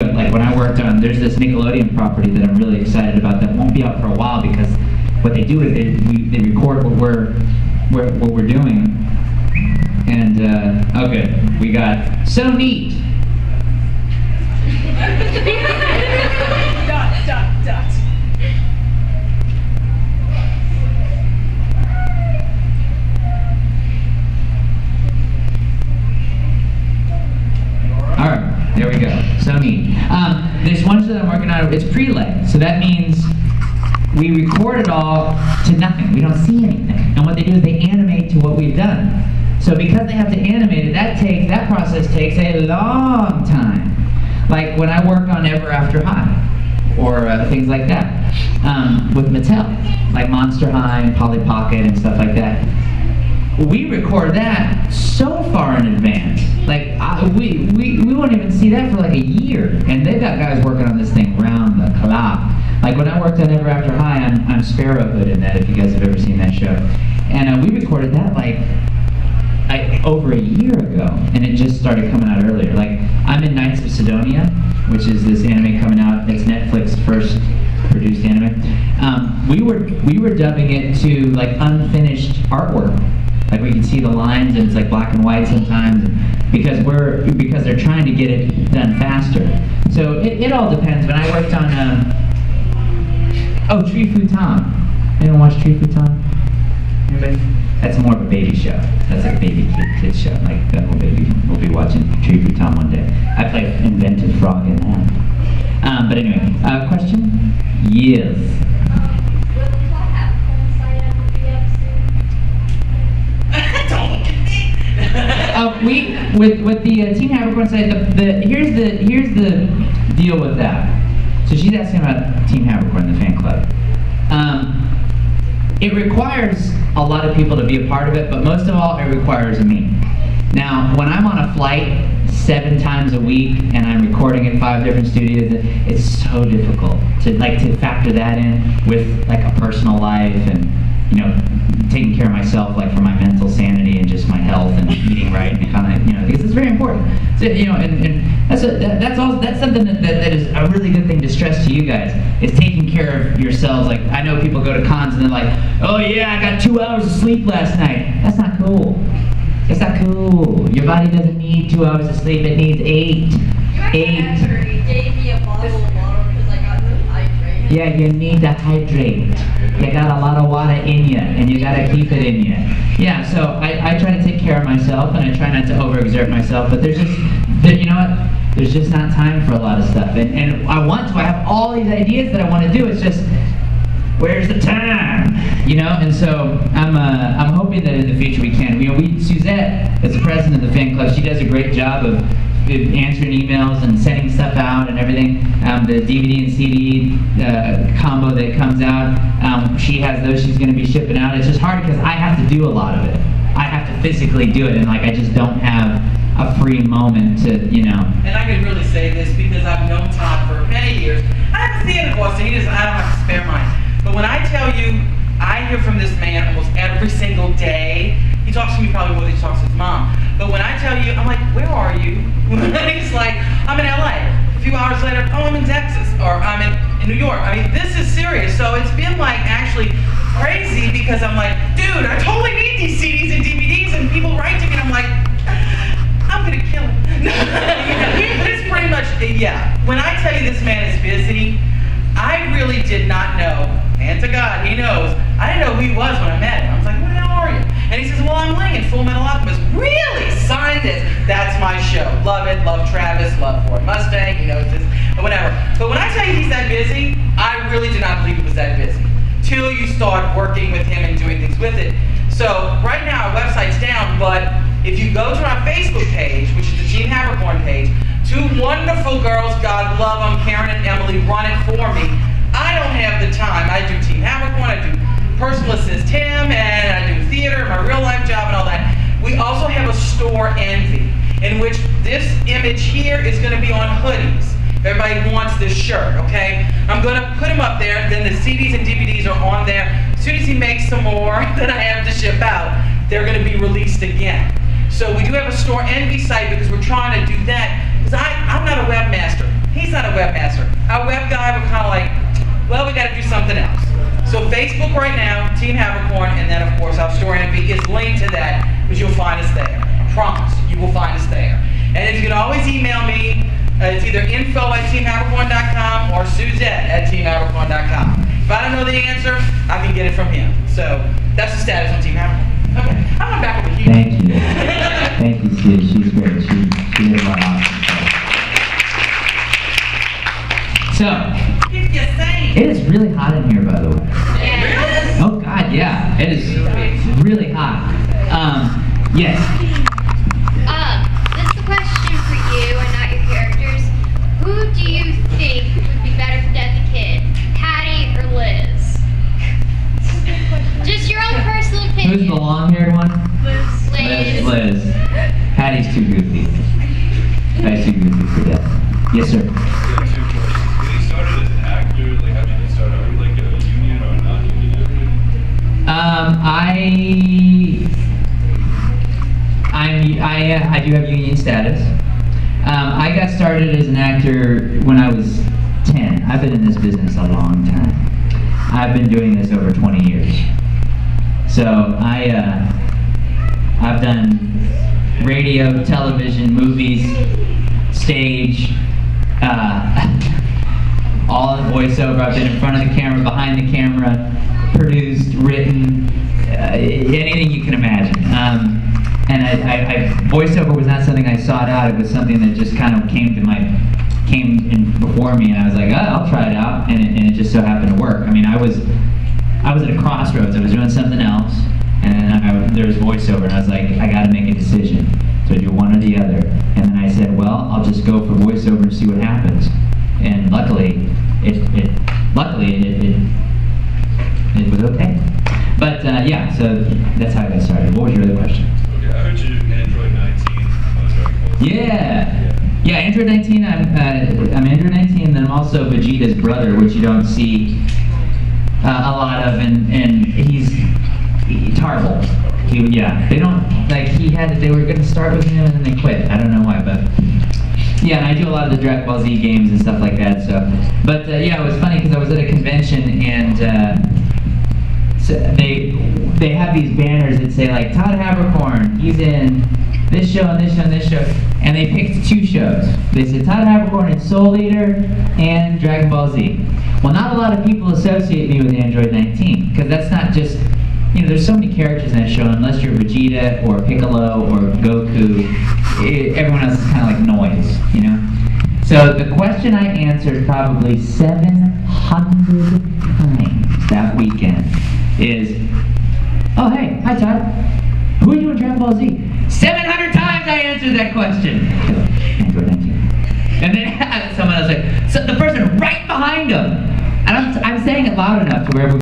Like when I worked on, there's this Nickelodeon property that I'm really excited about that won't be out for a while because what they do is they record what we're doing. And oh good, we got so neat. Dot. Alright, there we go. So neat. This one show that I'm working on, it's pre-leg. So that means we record it all to nothing. We don't see anything. And what they do is they animate to what we've done. So because they have to animate it, that process takes a long time. Like when I work on Ever After High, or things like that, with Mattel, like Monster High and Polly Pocket and stuff like that. We record that so far in advance. Like we won't even see that for like a year, and they've got guys working on this thing round the clock. Like when I worked on Ever After High, I'm Sparrowhood in that. If you guys have ever seen that show, and we recorded that like over a year ago, and it just started coming out earlier. Like I'm in Knights of Sidonia, which is this anime coming out. It's Netflix's first produced anime. We were dubbing it to like unfinished artwork. Like we can see the lines, and it's like black and white sometimes, because they're trying to get it done faster. So it all depends. When I worked on Tree Futon. Anyone watch Tree Futon? Anybody? That's more of a baby show. That's like a baby kid show. Like that whole baby. We'll be watching Tree Futon one day. I played Invented Frog in that. But anyway, question? Yes. With the Team Haberkorn site, here's the deal with that. So she's asking about Team Haberkorn, the fan club. It requires a lot of people to be a part of it, but most of all, it requires me. Now, when I'm on a flight 7 times a week and I'm recording at 5 different studios, it's so difficult to factor that in with like a personal life and taking care of myself, like for my mental sanity and just my health and eating right and kind of because it's very important. So, and that's something that is a really good thing to stress to you guys, is taking care of yourselves. Like I know people go to cons and they're like, oh yeah, I got 2 hours of sleep last night. That's not cool. It's not cool. Your body doesn't need 2 hours of sleep. It needs 8. He gave me a bottle of water because I got dehydrated. Yeah, you need to hydrate. You got a lot of water in you, and you got to keep it in you. Yeah, so I try to take care of myself, and I try not to overexert myself, but there's just not time for a lot of stuff. And I have all these ideas that I want to do. It's just, where's the time? And so I'm hoping that in the future we can. Suzette, as the president of the fan club, she does a great job of answering emails and sending stuff out and everything. The DVD and CD combo that comes out, she has those she's going to be shipping out. It's just hard because I have to do a lot of it. I have to physically do it, and I just don't have a free moment to. And I can really say this because I've known Todd for many years. I have a theater boss, and I don't have to spare mine. But when I tell you, I hear from this man almost every single day. He talks to me probably more than he talks to his mom. But when I tell you, I'm like, where are you? He's like, I'm in LA. A few hours later, oh, I'm in Texas, or I'm in New York. I mean, this is serious. So it's been like actually crazy because I'm like, dude, I totally need these CDs and DVDs, and people write to me, and I'm like, I'm gonna kill him. It's pretty much, yeah. When I tell you this man is busy, I really did not know, and to God, he knows, I didn't know who he was when I met him. I was like, who the hell are you? And he says, well, I'm Ling in Full Metal Alchemist. Really? Sign this. That's my show. Love it. Love Travis. Love Ford Mustang. He knows this. But whatever. But when I tell you he's that busy, I really did not believe he was that busy. Till you start working with him and doing things with it. So right now our website's down, but if you go to our Facebook page, which is the Team Haberkorn page, 2 wonderful girls, God love them, Karen and Emily, run it for me. I don't have the time. I do Team Haberkorn, I do personal assist him, and I do theater, my real life job and all that. We also have a store Envy, in which this image here is going to be on hoodies. Everybody wants this shirt, okay? I'm going to put him up there, then the CDs and DVDs are on there. As soon as he makes some more that I have to ship out, they're going to be released again. So we do have a store Envy site because we're trying to do that, because I'm not a webmaster. He's not Facebook right now, Team Haberkorn, and then of course our store envy is linked to that, but you'll find us there. I promise, you will find us there. And you can always email me. It's either info@teamhaberkorn.com or Suzette@teamhaberkorn.com. If I don't know the answer, I can get it from him. So that's the status on Team Haberkorn. Okay, I'm going back over here. Thank you. Thank you, Steve. She's great. She did a lot of awesome stuff. So, If you're saying. it is really hot in here, by the way. Really? Oh, God, yeah. It is really hot. Yes. This is a question for you and not your characters. Who do you think would be better for Death the Kid? Patty or Liz? Just your own personal opinion. Who's the long-haired one? Liz. Liz. Patty's too goofy. Patty's too goofy for Death. Yes, sir. Two questions. When you started as an actor, like how did you start out? Were you like a union or a non-union actor? I do have union status. I got started as an actor when I was 10. I've been in this business a long time. I've been doing this over 20 years. So I've done radio, television, movies, stage, all in voiceover. I've been in front of the camera, behind the camera, produced, written, anything you can imagine. And voiceover was not something I sought out. It was something that just kind of came in before me, and I was like, oh, I'll try it out, and it just so happened to work. I mean, I was at a crossroads. I was doing something else, and there was voiceover, and I was like, I got to make a decision. So I do one or the other. And then I said, well, I'll just go for voiceover and see what happens. And luckily, it was okay. But yeah, so that's how I got started. What was your other question? Okay, I heard you Android 19. Yeah, Android 19. I'm Android 19, and then I'm also Vegeta's brother, which you don't see a lot of, and he's horrible. They don't like. They were going to start with him, and then they quit. I don't know why, but yeah, and I do a lot of the Dragon Ball Z games and stuff like that. So, but yeah, it was funny because I was at a convention, and so they have these banners that say like Todd Haberkorn, he's in this show and this show and this show, and they picked two shows. They said Todd Haberkorn in Soul Eater and Dragon Ball Z. Well, not a lot of people associate me with Android 19 because that's not just, there's so many characters in that show. Unless you're Vegeta or Piccolo or Goku, everyone else is kind of like noise, So the question I answered probably 700 times that weekend is, oh hey, hi Todd, who are you in Dragon Ball Z? 700 times I answered that question. Android 19. And then someone else like, so the person right behind him, and I'm saying it loud enough to where everyone